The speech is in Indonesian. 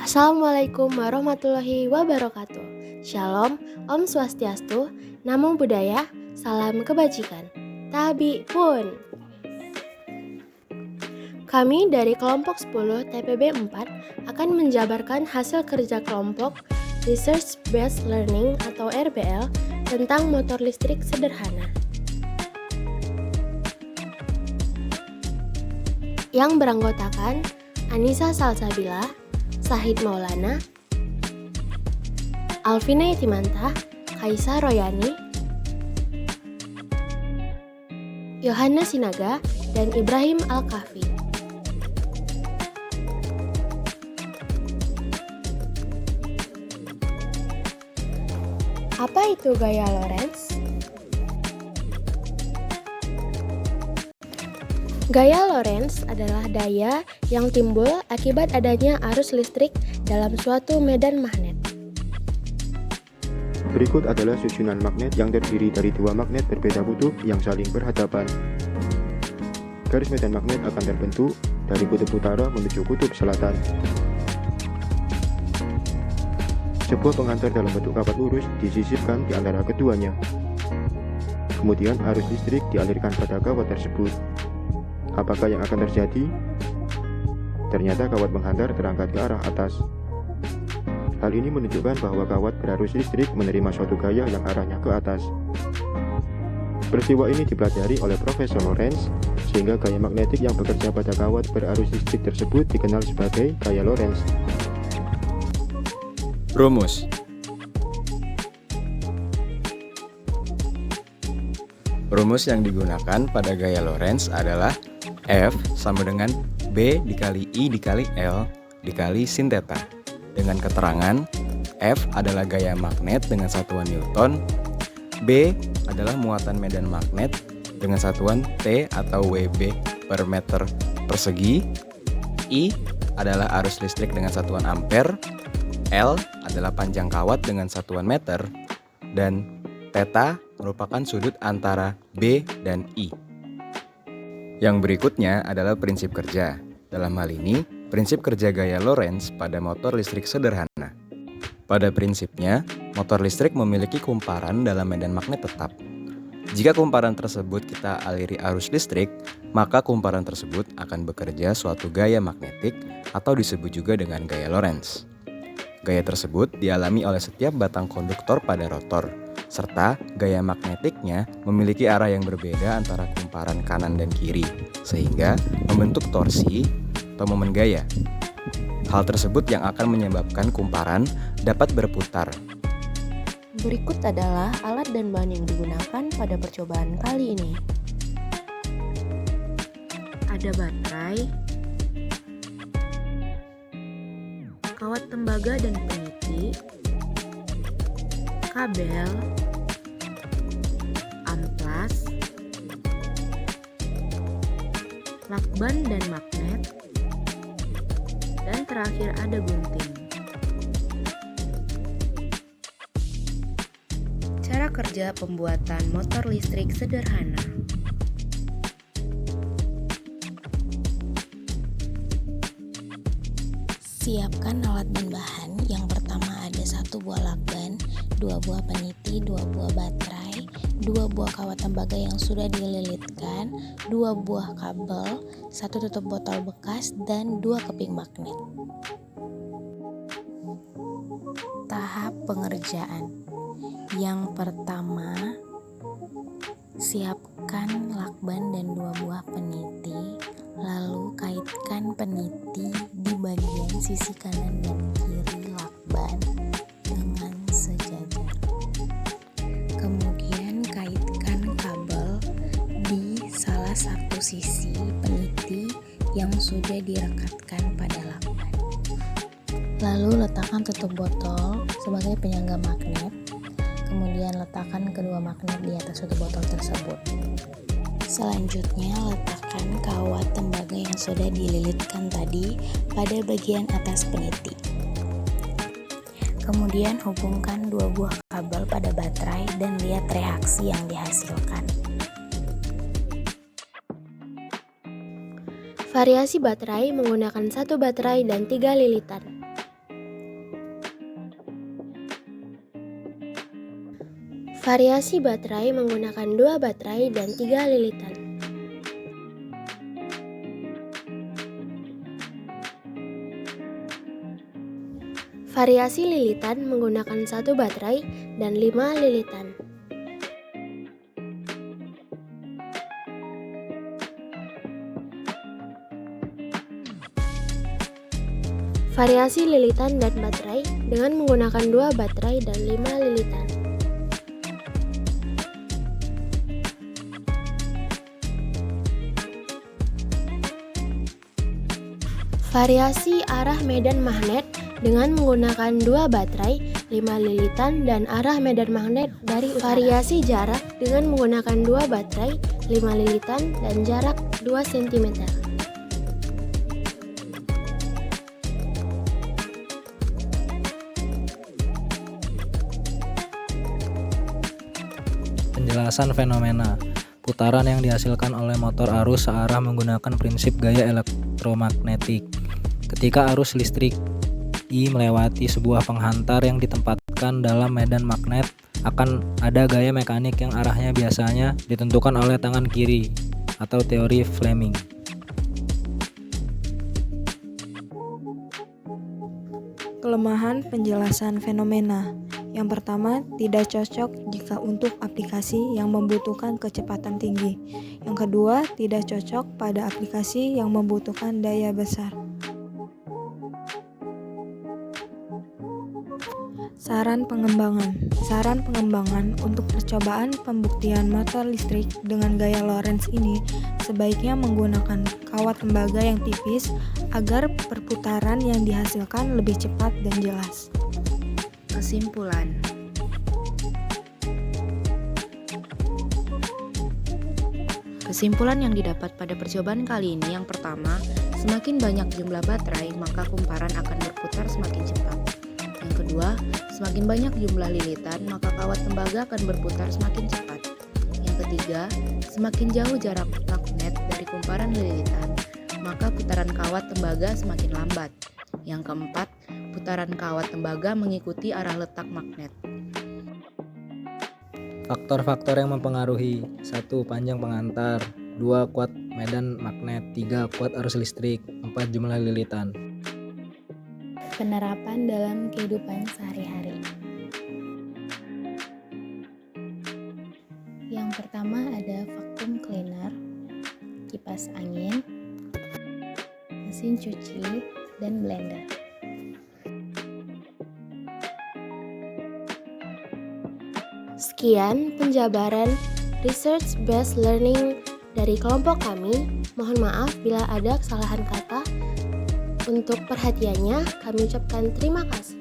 Assalamualaikum warahmatullahi wabarakatuh. Shalom, Om Swastiastu, Namo Buddhaya, Salam Kebajikan. Tabi pun. Kami dari kelompok 10 TPB 4 akan menjabarkan hasil kerja kelompok Research Based Learning atau RBL tentang motor listrik sederhana. Yang beranggotakan Anissa Salsabila, Sahid Maulana, Alvina Itimanta, Kaisa Royani, Yohana Sinaga, dan Ibrahim Al-Kahfi. Apa itu gaya Lorentz? Gaya Lorentz adalah daya yang timbul akibat adanya arus listrik dalam suatu medan magnet. Berikut adalah susunan magnet yang terdiri dari dua magnet berbeda kutub yang saling berhadapan. Garis medan magnet akan terbentuk dari kutub utara menuju kutub selatan. Sebuah pengantar dalam bentuk kapat lurus disisipkan di antara keduanya. Kemudian arus listrik dialirkan pada kawat tersebut. Apakah yang akan terjadi? Ternyata kawat penghantar terangkat ke arah atas. Hal ini menunjukkan bahwa kawat berarus listrik menerima suatu gaya yang arahnya ke atas. Peristiwa ini dipelajari oleh Profesor Lorentz, sehingga gaya magnetik yang bekerja pada kawat berarus listrik tersebut dikenal sebagai gaya Lorentz. Rumus. Rumus yang digunakan pada gaya Lorentz adalah F sama dengan B dikali I dikali L dikali sin theta. Dengan keterangan F adalah gaya magnet dengan satuan Newton, B adalah muatan medan magnet dengan satuan T atau Wb per meter persegi, I adalah arus listrik dengan satuan ampere, L adalah panjang kawat dengan satuan meter, dan theta merupakan sudut antara B dan I. Yang berikutnya adalah prinsip kerja. Dalam hal ini, prinsip kerja gaya Lorentz pada motor listrik sederhana. Pada prinsipnya, motor listrik memiliki kumparan dalam medan magnet tetap. Jika kumparan tersebut kita aliri arus listrik, maka kumparan tersebut akan bekerja suatu gaya magnetik atau disebut juga dengan gaya Lorentz. Gaya tersebut dialami oleh setiap batang konduktor pada rotor, serta gaya magnetiknya memiliki arah yang berbeda antara kumparan kanan dan kiri, sehingga membentuk torsi atau momen gaya. Hal tersebut yang akan menyebabkan kumparan dapat berputar. Berikut adalah alat dan bahan yang digunakan pada percobaan kali ini. Ada baterai, kawat tembaga dan peniti, kabel, amplas, lakban dan magnet, dan terakhir ada gunting. Cara kerja pembuatan motor listrik sederhana. Siapkan alat dan bahan. Yang pertama ada 1 buah lakban, 2 buah peniti, 2 buah baterai, 2 buah kawat tembaga yang sudah dililitkan, 2 buah kabel, 1 tutup botol bekas, dan 2 keping magnet. Tahap pengerjaan. Yang pertama, siapkan lakban dan 2 buah peniti, lalu kaitkan peniti di bagian sisi kanan dan kiri lakban dengan sejajar. Kemudian kaitkan kabel di salah satu sisi peniti yang sudah direkatkan pada lakban. Lalu letakkan tutup botol sebagai penyangga magnet. Kemudian letakkan kedua magnet di atas tutup botol tersebut. Selanjutnya letakkan kawat tembaga yang sudah dililitkan tadi pada bagian atas peniti. Kemudian hubungkan 2 buah kabel pada baterai dan lihat reaksi yang dihasilkan. Variasi baterai menggunakan 1 baterai dan 3 lilitan. Variasi baterai menggunakan 2 baterai dan 3 lilitan. Variasi lilitan menggunakan 1 baterai dan 5 lilitan. Variasi lilitan dan baterai dengan menggunakan 2 baterai dan 5 lilitan. Variasi arah medan magnet dengan menggunakan 2 baterai, 5 lilitan, dan arah medan magnet dari utara. Variasi jarak dengan menggunakan 2 baterai, 5 lilitan, dan jarak 2 cm. Penjelasan fenomena. Putaran yang dihasilkan oleh motor arus searah menggunakan prinsip gaya elektromagnetik. Ketika arus listrik I melewati sebuah penghantar yang ditempatkan dalam medan magnet, akan ada gaya mekanik yang arahnya biasanya ditentukan oleh tangan kiri atau teori Fleming. Kelemahan penjelasan fenomena. Yang pertama, tidak cocok jika untuk aplikasi yang membutuhkan kecepatan tinggi. Yang kedua, tidak cocok pada aplikasi yang membutuhkan daya besar. Saran pengembangan untuk percobaan pembuktian motor listrik dengan gaya Lorentz ini sebaiknya menggunakan kawat tembaga yang tipis agar perputaran yang dihasilkan lebih cepat dan jelas. Kesimpulan. Kesimpulan yang didapat pada percobaan kali ini yang pertama, semakin banyak jumlah baterai maka kumparan akan berputar semakin cepat. Yang kedua, semakin banyak jumlah lilitan maka kawat tembaga akan berputar semakin cepat. Yang ketiga, semakin jauh jarak magnet dari kumparan lilitan maka putaran kawat tembaga semakin lambat. Yang keempat, putaran kawat tembaga mengikuti arah letak magnet. Faktor-faktor yang mempengaruhi: 1. Panjang pengantar, 2. Kuat medan magnet, 3. Kuat arus listrik, 4. Jumlah lilitan. Penerapan dalam kehidupan sehari-hari. Yang pertama ada vacuum cleaner, kipas angin, mesin cuci, dan blender. Sekian penjabaran research based learning dari kelompok kami. Mohon maaf bila ada kesalahan kata. Untuk perhatiannya, kami ucapkan terima kasih.